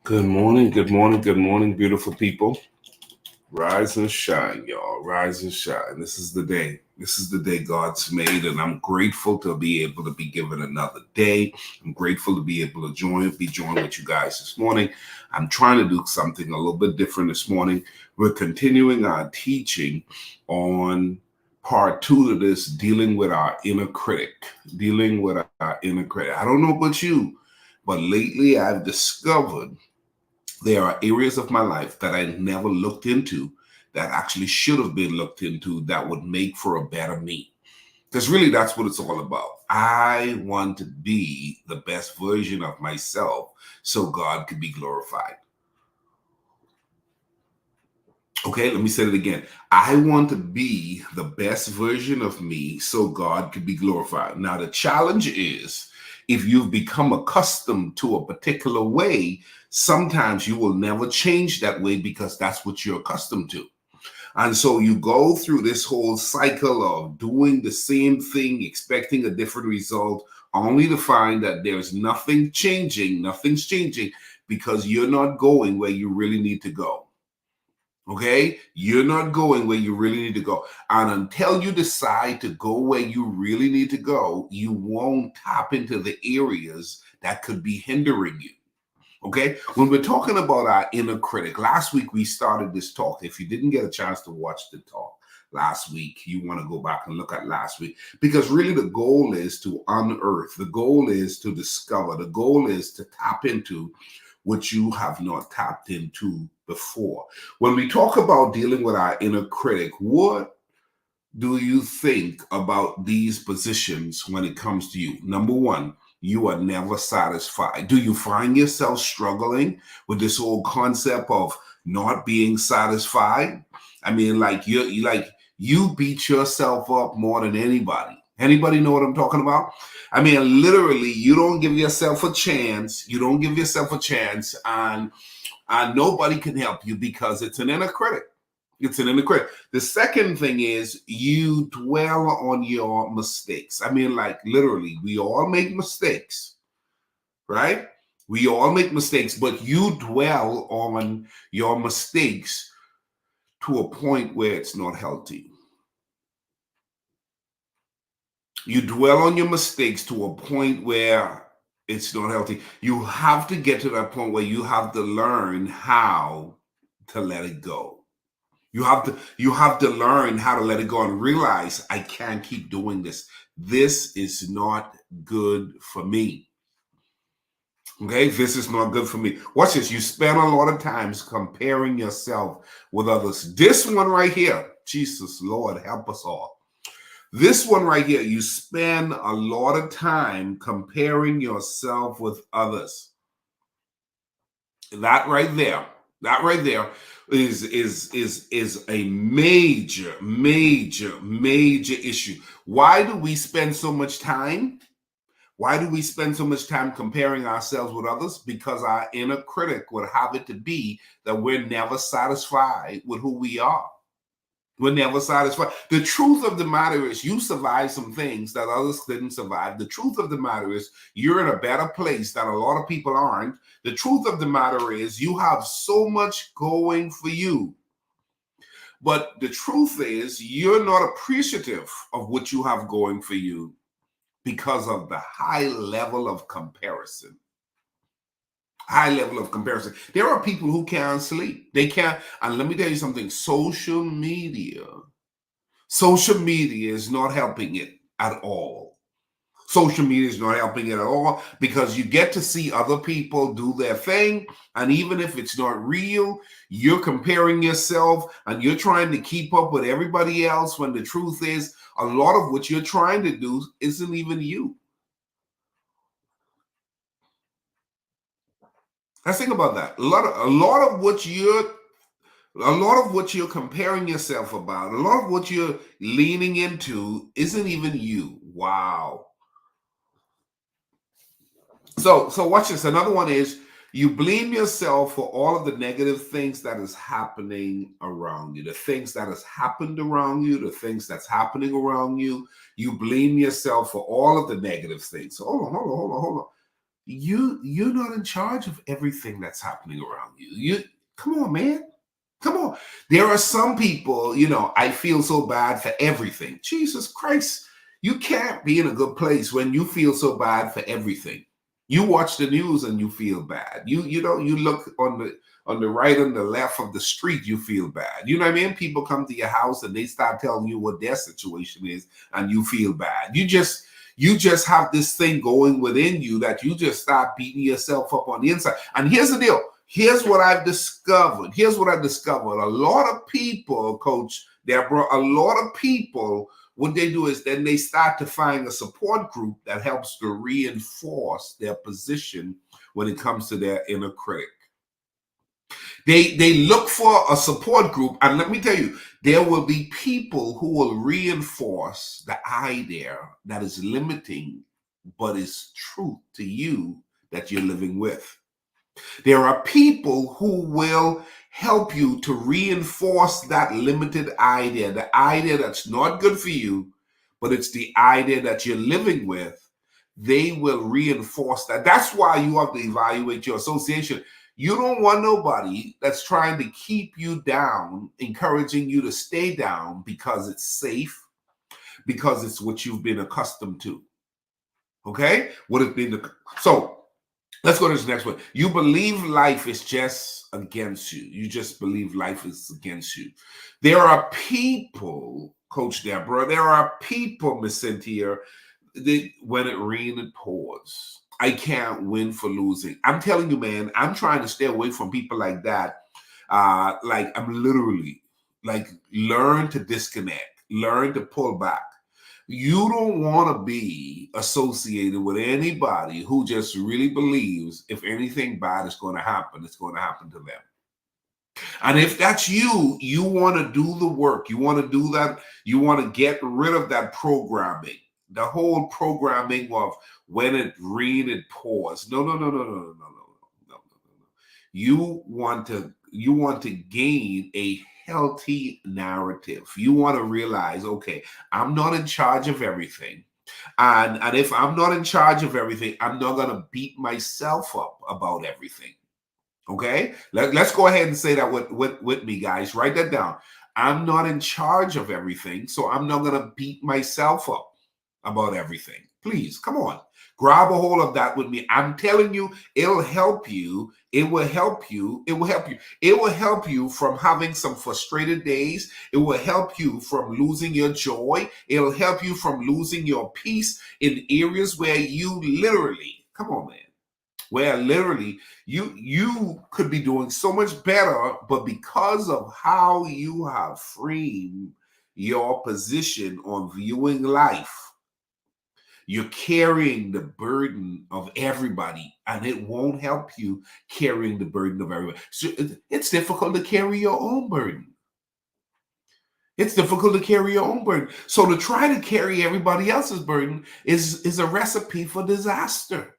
Good morning, good morning, good morning, beautiful people. Rise and shine, y'all. Rise and shine. This is the day. This is the day God's made, and I'm grateful to be able to be given another day. I'm grateful to be able to be joined with you guys this morning. I'm trying to do something a little bit different this morning. We're continuing our teaching on part two of this, dealing with our inner critic. Dealing with our inner critic. I don't know about you, but lately I've discovered there are areas of my life that I never looked into that actually should have been looked into that would make for a better me. Because really, that's what it's all about. I want to be the best version of myself so God could be glorified. Okay, let me say it again. I want to be the best version of me so God could be glorified. Now, the challenge is if you've become accustomed to a particular way, sometimes you will never change that way because that's what you're accustomed to. And so you go through this whole cycle of doing the same thing, expecting a different result, only to find that there's nothing's changing because you're not going where you really need to go. Okay, you're not going where you really need to go. And until you decide to go where you really need to go, you won't tap into the areas that could be hindering you. Okay, when we're talking about our inner critic, last week we started this talk. If you didn't get a chance to watch the talk last week, you want to go back and look at last week because really the goal is to unearth, the goal is to discover, the goal is to tap into which you have not tapped into before. When we talk about dealing with our inner critic, what do you think about these positions when it comes to you? Number one, you are never satisfied. Do you find yourself struggling with this whole concept of not being satisfied? I mean, you beat yourself up more than anybody. Anybody know what I'm talking about? I mean, literally, you don't give yourself a chance. You don't give yourself a chance, and nobody can help you because it's an inner critic. It's an inner critic. The second thing is you dwell on your mistakes. I mean, like literally, we all make mistakes, right? We all make mistakes, but you dwell on your mistakes to a point where it's not healthy. You dwell on your mistakes to a point where it's not healthy. You have to get to that point where you have to learn how to let it go. You have to learn how to let it go and realize I can't keep doing this. This is not good for me. Okay, this is not good for me. Watch this. You spend a lot of times comparing yourself with others. This one right here, Jesus, Lord, help us all. This one right here, you spend a lot of time comparing yourself with others. That right there, that right there is a major issue. Why do we spend so much time? Why do we spend so much time comparing ourselves with others? Because our inner critic would have it to be that we're never satisfied with who we are. We're never satisfied. The truth of the matter is you survived some things that others didn't survive. The truth of the matter is you're in a better place that a lot of people aren't. The truth of the matter is you have so much going for you. But the truth is you're not appreciative of what you have going for you because of the high level of comparison. High level of comparison. There are people who can't sleep. They can't. And let me tell you something, social media is not helping it at all. Social media is not helping it at all because you get to see other people do their thing. And even if it's not real, you're comparing yourself and you're trying to keep up with everybody else when the truth is a lot of what you're trying to do isn't even you. Let's think about that. A lot of what you're comparing yourself about, a lot of what you're leaning into isn't even you. Wow. So watch this. Another one is you blame yourself for all of the negative things that is happening around you, the things that has happened around you, the things that's happening around you. You blame yourself for all of the negative things. Hold on. you're not in charge of everything that's happening around you. You come on, man. Come on. There are some people, I feel so bad for everything. Jesus Christ. You can't be in a good place when you feel so bad for everything. You watch the news and you feel bad. You look on the right and the left of the street, you feel bad. You know what I mean? People come to your house and they start telling you what their situation is and you feel bad. You just have this thing going within you that you just start beating yourself up on the inside. And here's the deal. Here's what I've discovered. A lot of people, Coach Deborah, a lot of people, what they do is then they start to find a support group that helps to reinforce their position when it comes to their inner critic. They look for a support group, and let me tell you, there will be people who will reinforce the idea that is limiting, but is truth to you that you're living with. There are people who will help you to reinforce that limited idea, the idea that's not good for you, but it's the idea that you're living with. They will reinforce that. That's why you have to evaluate your association. You don't want nobody that's trying to keep you down, encouraging you to stay down because it's safe, because it's what you've been accustomed to. Okay? So let's go to this next one. You believe life is just against you. You just believe life is against you. There are people, Coach Deborah, there are people, Miss Cynthia, when it rains, it pours. I can't win for losing. I'm telling you, man, I'm trying to stay away from people like that. Like I'm literally learn to disconnect, learn to pull back. You don't want to be associated with anybody who just really believes if anything bad is going to happen, it's going to happen to them. And if that's you, you want to do the work. You want to do that. You want to get rid of that programming, the whole programming of when it rains, it pours. No. You want to gain a healthy narrative. You want to realize, okay, I'm not in charge of everything. And if I'm not in charge of everything, I'm not going to beat myself up about everything. Okay? Let's go ahead and say that with me, guys. Write that down. I'm not in charge of everything, so I'm not going to beat myself up about everything. Please, come on. Grab a hold of that with me. I'm telling you, it'll help you. It will help you. It will help you. It will help you from having some frustrated days. It will help you from losing your joy. It'll help you from losing your peace in areas where you literally, come on, man, where literally you could be doing so much better, but because of how you have framed your position on viewing life, you're carrying the burden of everybody, and it won't help you carrying the burden of everybody. So it's difficult to carry your own burden. It's difficult to carry your own burden. So to try to carry everybody else's burden is a recipe for disaster.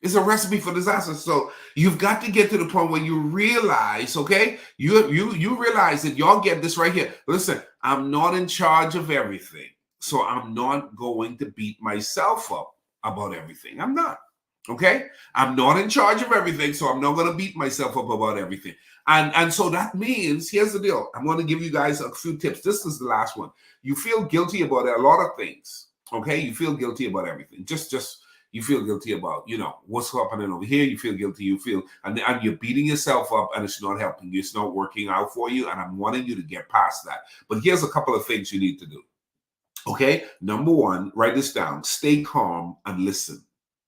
It's a recipe for disaster. So you've got to get to the point where you realize, okay, you realize that y'all get this right here. Listen, I'm not in charge of everything. So I'm not going to beat myself up about everything. I'm not. Okay? I'm not in charge of everything, so I'm not going to beat myself up about everything. And so that means, here's the deal. I'm going to give you guys a few tips. This is the last one. You feel guilty about a lot of things. Okay? You feel guilty about everything. Just you feel guilty about, what's happening over here. You feel guilty. And you're beating yourself up, and it's not helping you. It's not working out for you. And I'm wanting you to get past that. But here's a couple of things you need to do. Okay, number one, write this down. Stay calm and listen.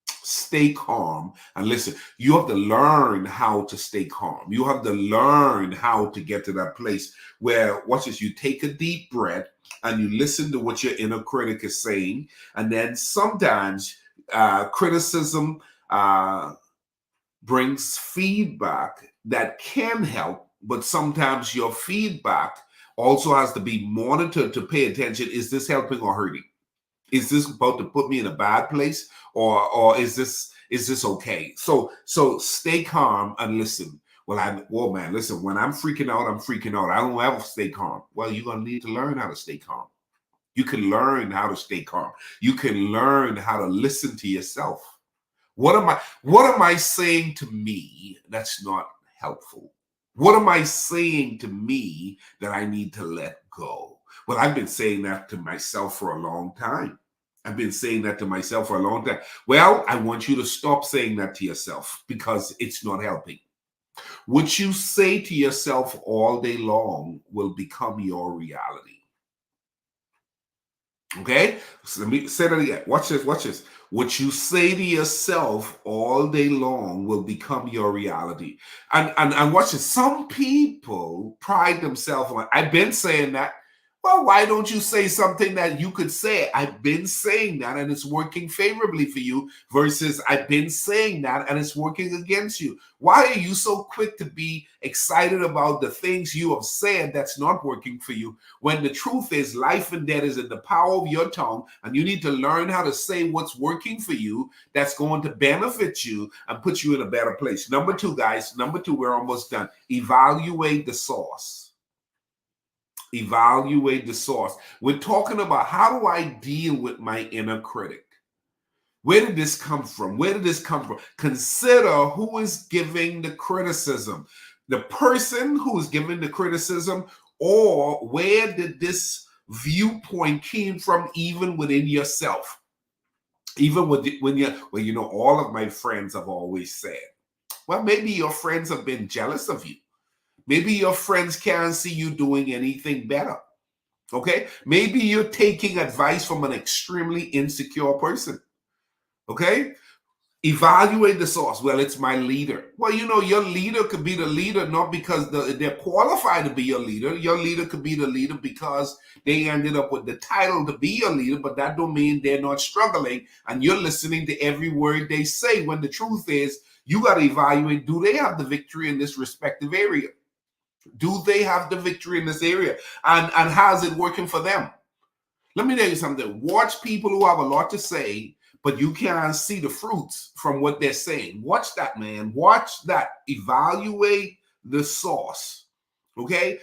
Stay calm and listen. You have to learn how to stay calm. You have to learn how to get to that place where, watch this, you take a deep breath and you listen to what your inner critic is saying. And then sometimes criticism brings feedback that can help, but sometimes your feedback also has to be monitored to pay attention. Is this helping or hurting? Is this about to put me in a bad place, or is this okay? So stay calm and listen. Well, man, listen, when I'm freaking out, I'm freaking out. I don't ever stay calm. Well, you're gonna need to learn how to stay calm. You can learn how to stay calm. You can learn how to listen to yourself. What am I saying to me that's not helpful? What am I saying to me that I need to let go? Well, I've been saying that to myself for a long time. I've been saying that to myself for a long time. Well, I want you to stop saying that to yourself because it's not helping. What you say to yourself all day long will become your reality. Okay? So let me say that again. Watch this, watch this. What you say to yourself all day long will become your reality. And watch this. Some people pride themselves on, I've been saying that. Well, why don't you say something that you could say? I've been saying that and it's working favorably for you versus I've been saying that and it's working against you. Why are you so quick to be excited about the things you have said that's not working for you when the truth is life and death is in the power of your tongue and you need to learn how to say what's working for you that's going to benefit you and put you in a better place. Number two, guys, number two, we're almost done. Evaluate the source. Evaluate the source. We're talking about how do I deal with my inner critic? Where did this come from? Where did this come from? Consider who is giving the criticism. The person who is giving the criticism, or where did this viewpoint came from even within yourself? Even when you know, all of my friends have always said, well, maybe your friends have been jealous of you. Maybe your friends can't see you doing anything better. Okay? Maybe you're taking advice from an extremely insecure person. Okay? Evaluate the source. Well, it's my leader. Well, you know, your leader could be the leader not because they're qualified to be your leader. Your leader could be the leader because they ended up with the title to be your leader, but that don't mean they're not struggling and you're listening to every word they say, when the truth is you got to evaluate, do they have the victory in this respective area? Do they have the victory in this area? And how's it working for them? Let me tell you something. Watch people who have a lot to say, but you can't see the fruits from what they're saying. Watch that, man. Watch that. Evaluate the source. Okay?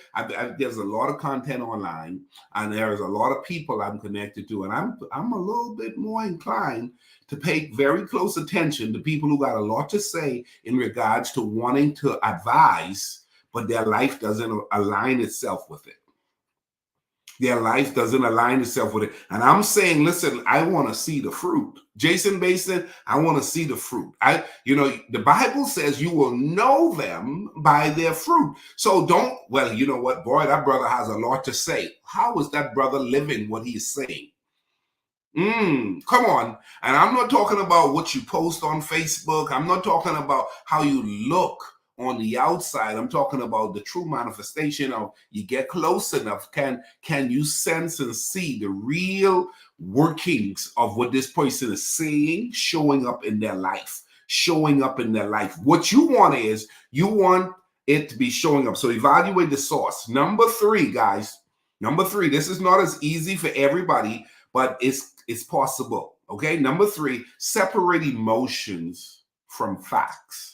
There's a lot of content online, and there's a lot of people I'm connected to, and I'm a little bit more inclined to pay very close attention to people who got a lot to say in regards to wanting to advise, but their life doesn't align itself with it. Their life doesn't align itself with it. And I'm saying, listen, I want to see the fruit. Jason Basin, I want to see the fruit. The Bible says you will know them by their fruit. So don't, well, you know what, boy, that brother has a lot to say. How is that brother living what he's saying? Come on. And I'm not talking about what you post on Facebook. I'm not talking about how you look on the outside. I'm talking about the true manifestation of, you get close enough, can you sense and see the real workings of what this person is saying showing up in their life, What you want is, you want it to be showing up. So evaluate the source. Number three, guys, this is not as easy for everybody, but it's possible. Okay. Number three, separate emotions from facts.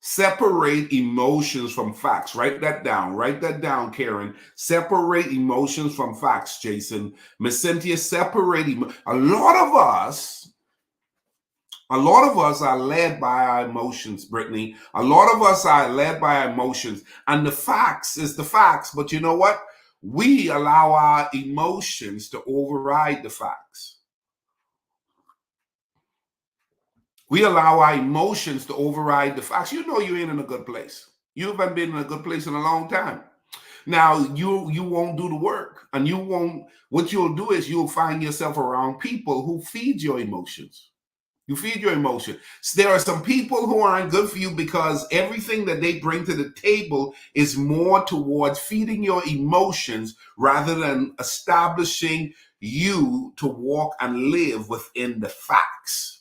Separate emotions from facts. Write that down, Karen. Separate emotions from facts, Jason. Miss Cynthia, a lot of us are led by our emotions, Brittany. A lot of us are led by our emotions. And the facts is the facts. But you know what? We allow our emotions to override the facts. We allow our emotions to override the facts. You know you ain't in a good place. You haven't been in a good place in a long time. Now you won't do the work, and you won't. What you'll do is you'll find yourself around people who feed your emotions. You feed your emotion. So there are some people who aren't good for you because everything that they bring to the table is more towards feeding your emotions rather than establishing you to walk and live within the facts.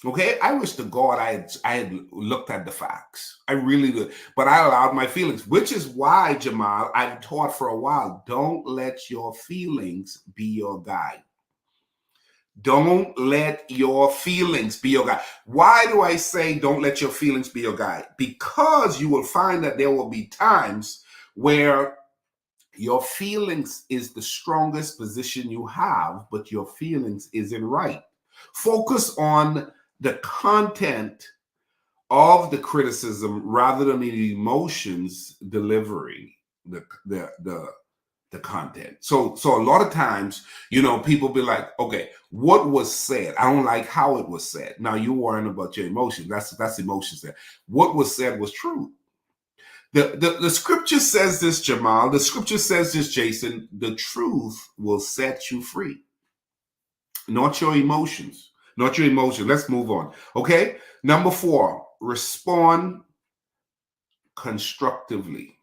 Okay, I wish to God I had looked at the facts. I really did, but I allowed my feelings, which is why, Jamal, I've taught for a while. Don't let your feelings be your guide. Don't let your feelings be your guide. Why do I say don't let your feelings be your guide? Because you will find that there will be times where your feelings is the strongest position you have, but your feelings isn't right. Focus on the content of the criticism rather than the emotions delivering the content. So a lot of times, people be like, okay, what was said? I don't like how it was said. Now you're worrying about your emotions. That's emotions there. What was said was true. The scripture says this, Jamal. The scripture says this, Jason. The truth will set you free, not your emotions. Not your emotions. Let's move on. Okay. Number 4, respond constructively.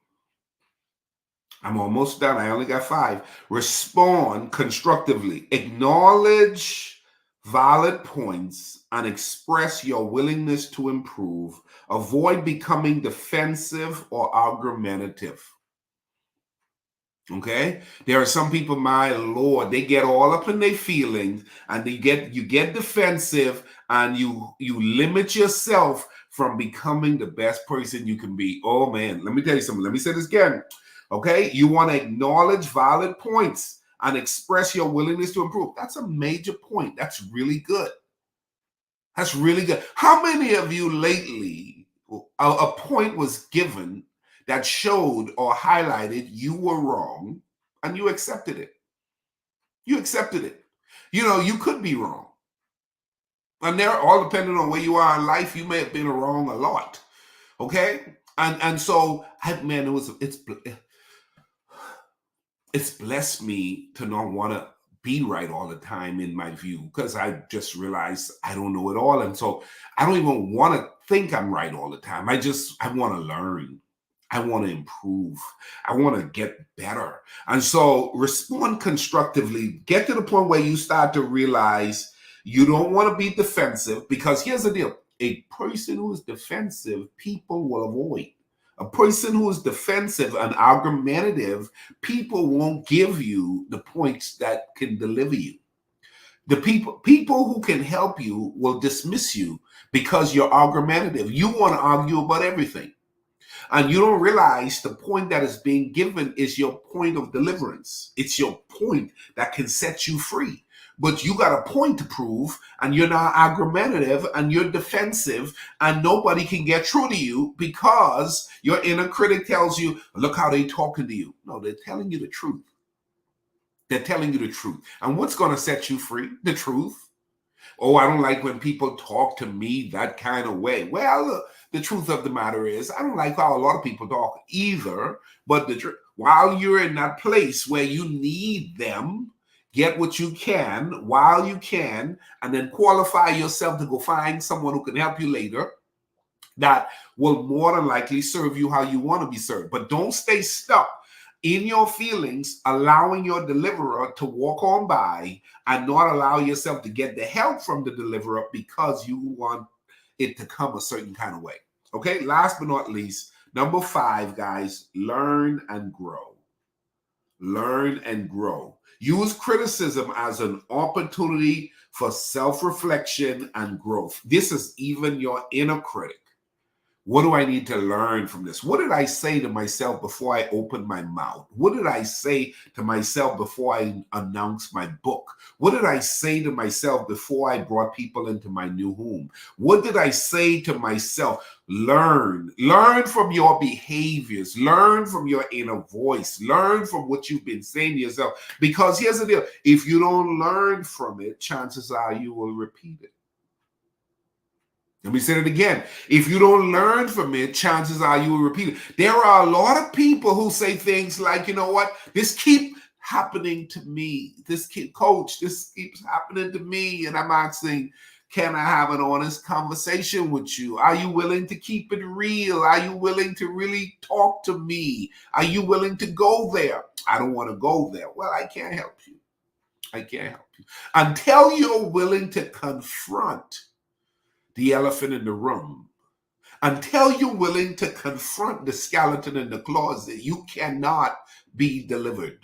I'm almost done. I only got 5. Respond constructively. Acknowledge valid points and express your willingness to improve. Avoid becoming defensive or argumentative. Okay, there are some people, my Lord, they get all up in their feelings and you get defensive and you limit yourself from becoming the best person you can be. Oh man, let me tell you something. Let me say this again. Okay, you want to acknowledge valid points and express your willingness to improve. That's a major point. That's really good. That's really good. How many of you lately, a point was given that showed or highlighted you were wrong and you accepted it? You accepted it. You could be wrong. And they're all depending on where you are in life. You may have been wrong a lot. Okay? And so, man, it's blessed me to not want to be right all the time in my view, because I just realized I don't know it all. And so I don't even want to think I'm right all the time. I want to learn. I want to improve. I want to get better. And so respond constructively. Get to the point where you start to realize you don't want to be defensive, because here's the deal. A person who is defensive, people will avoid. A person who is defensive and argumentative, people won't give you the points that can deliver you. The people who can help you will dismiss you because you're argumentative. You want to argue about everything. And you don't realize the point that is being given is your point of deliverance. It's your point that can set you free. But you got a point to prove, and you're not argumentative, and you're defensive, and nobody can get through to you because your inner critic tells you, look how they talking to you. No, they're telling you the truth. They're telling you the truth. And what's going to set you free? The truth. Oh, I don't like when people talk to me that kind of way. Well, the truth of the matter is, I don't like how a lot of people talk either. But while you're in that place where you need them, get what you can while you can, and then qualify yourself to go find someone who can help you later that will more than likely serve you how you want to be served. But don't stay stuck in your feelings, allowing your deliverer to walk on by and not allow yourself to get the help from the deliverer because you want it to come a certain kind of way. Okay, last but not least, number 5, guys, learn and grow. Learn and grow. Use criticism as an opportunity for self-reflection and growth. This is even your inner critic. What do I need to learn from this? What did I say to myself before I opened my mouth? What did I say to myself before I announced my book? What did I say to myself before I brought people into my new home? What did I say to myself? Learn from your behaviors, learn from your inner voice, learn from what you've been saying to yourself. Because here's the deal. If you don't learn from it, chances are you will repeat it. Let me say it again. If you don't learn from it, chances are you will repeat it. There are a lot of people who say things like, you know what, this keeps happening to me. This keeps happening to me. And I'm asking, can I have an honest conversation with you? Are you willing to keep it real? Are you willing to really talk to me? Are you willing to go there? I don't want to go there. Well, I can't help you. I can't help you. Until you're willing to confront the elephant in the room, until you're willing to confront the skeleton in the closet, you cannot be delivered.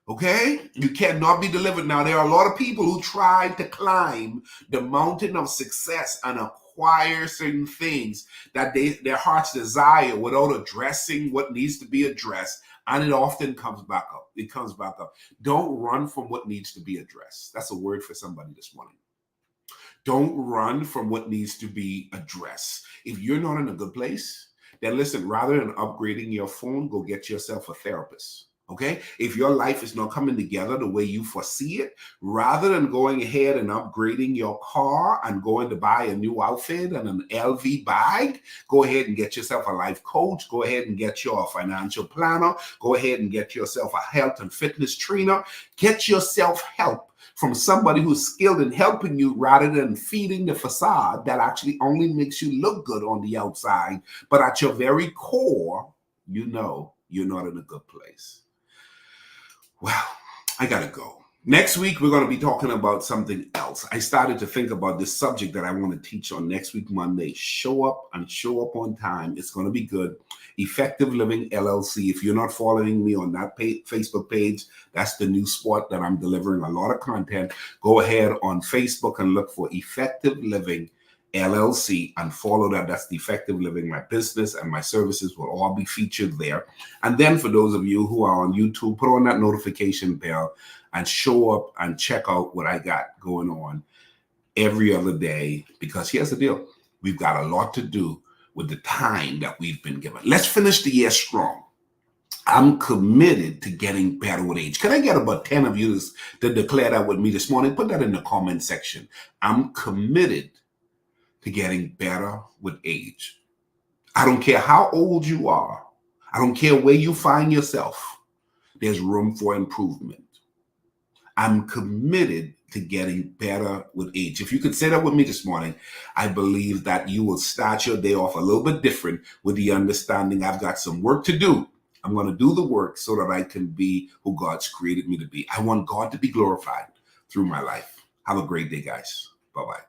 Okay? You cannot be delivered. Now, there are a lot of people who try to climb the mountain of success and acquire certain things that their hearts desire without addressing what needs to be addressed. And it often comes back up. It comes back up. Don't run from what needs to be addressed. That's a word for somebody this morning. Don't run from what needs to be addressed. If you're not in a good place, then listen, rather than upgrading your phone, go get yourself a therapist. Okay? If your life is not coming together the way you foresee it, rather than going ahead and upgrading your car and going to buy a new outfit and an LV bag, go ahead and get yourself a life coach. Go ahead and get your financial planner. Go ahead and get yourself a health and fitness trainer. Get yourself help from somebody who's skilled in helping you rather than feeding the facade that actually only makes you look good on the outside. But at your very core, you know you're not in a good place. Well, I gotta go. Next week, we're going to be talking about something else. I started to think about this subject that I want to teach on next week, Monday. Show up and show up on time. It's going to be good. Effective Living LLC. If you're not following me on that Facebook page, that's the new spot that I'm delivering a lot of content. Go ahead on Facebook and look for Effective Living LLC and follow that. That's the Effective Living. My business and my services will all be featured there. And then for those of you who are on YouTube, put on that notification bell and show up and check out what I got going on every other day. Because here's the deal. We've got a lot to do with the time that we've been given. Let's finish the year strong. I'm committed to getting better with age. Can I get about 10 of you to declare that with me this morning? Put that in the comment section. I'm committed to getting better with age. I don't care how old you are. I don't care where you find yourself. There's room for improvement. I'm committed to getting better with age. If you could say that with me this morning, I believe that you will start your day off a little bit different with the understanding I've got some work to do. I'm going to do the work so that I can be who God's created me to be. I want God to be glorified through my life. Have a great day, guys. Bye-bye.